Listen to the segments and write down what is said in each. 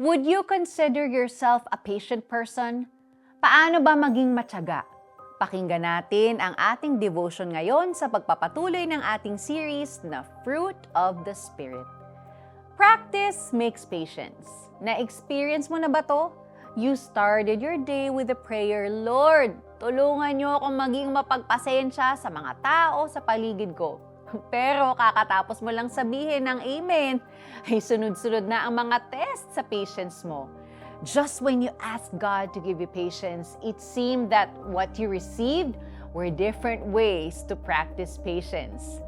Would you consider yourself a patient person? Paano ba maging matyaga? Pakinggan natin ang ating devotion ngayon sa pagpapatuloy ng ating series na Fruit of the Spirit. Practice makes patience. Na-experience mo na ba to? You started your day with a prayer, Lord, tulungan niyo akong maging mapagpasensya sa mga tao sa paligid ko. Pero kakatapos mo lang sabihin ng amen, ay sunod-sunod na ang mga test sa patience mo. Just when you asked God to give you patience, it seemed that what you received were different ways to practice patience.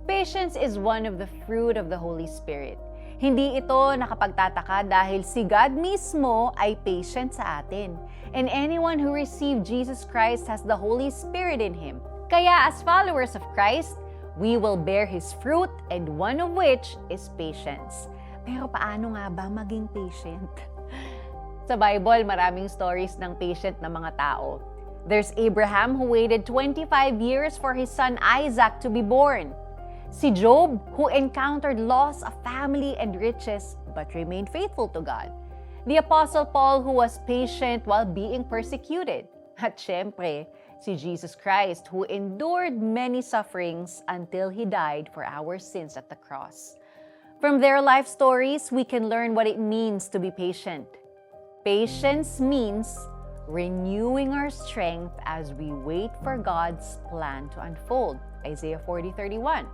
Patience is one of the fruit of the Holy Spirit. Hindi ito nakapagtataka dahil si God mismo ay patient sa atin. And anyone who received Jesus Christ has the Holy Spirit in him. Kaya as followers of Christ, we will bear His fruit, and one of which is patience. Pero paano nga ba maging patient? Sa Bible, maraming stories ng patient na mga tao. There's Abraham who waited 25 years for his son Isaac to be born. Si Job who encountered loss of family and riches but remained faithful to God. The Apostle Paul who was patient while being persecuted. At syempre, si Jesus Christ who endured many sufferings until He died for our sins at the cross. From their life stories, we can learn what it means to be patient. Patience means renewing our strength as we wait for God's plan to unfold. Isaiah 40:31.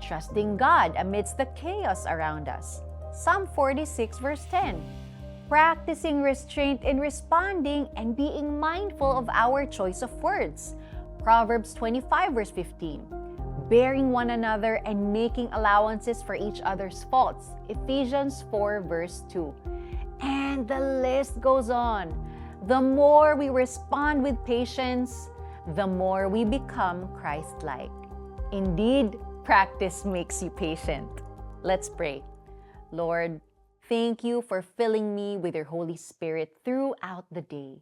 Trusting God amidst the chaos around us. Psalm 46 verse 10. Practicing restraint in responding and being mindful of our choice of words. Proverbs 25 verse 15. Bearing one another and making allowances for each other's faults. Ephesians 4 verse 2. And the list goes on. The more we respond with patience, the more we become Christ-like. Indeed, practice makes you patient. Let's pray. Lord, thank you for filling me with your Holy Spirit throughout the day.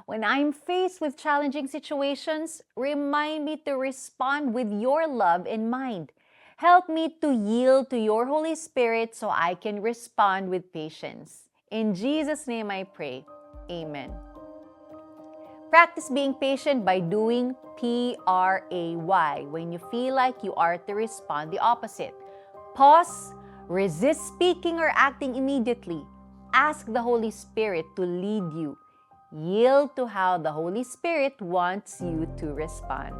When I'm faced with challenging situations, remind me to respond with your love in mind. Help me to yield to your Holy Spirit so I can respond with patience. In Jesus' name I pray. Amen. Practice being patient by doing PRAY when you feel like you are to respond the opposite. Pause. Resist speaking or acting immediately. Ask the Holy Spirit to lead you. Yield to how the Holy Spirit wants you to respond.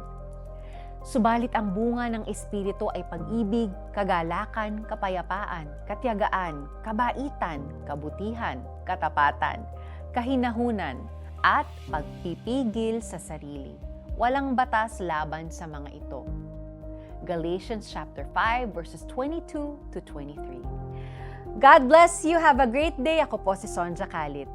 Subalit ang bunga ng Espiritu ay pag-ibig, kagalakan, kapayapaan, katiyagaan, kabaitan, kabutihan, katapatan, kahinahunan, at pagpipigil sa sarili. Walang batas laban sa mga ito. Galatians chapter 5 verses 22 to 23. God bless you. Have a great day. Ako po si Sonja Kalit.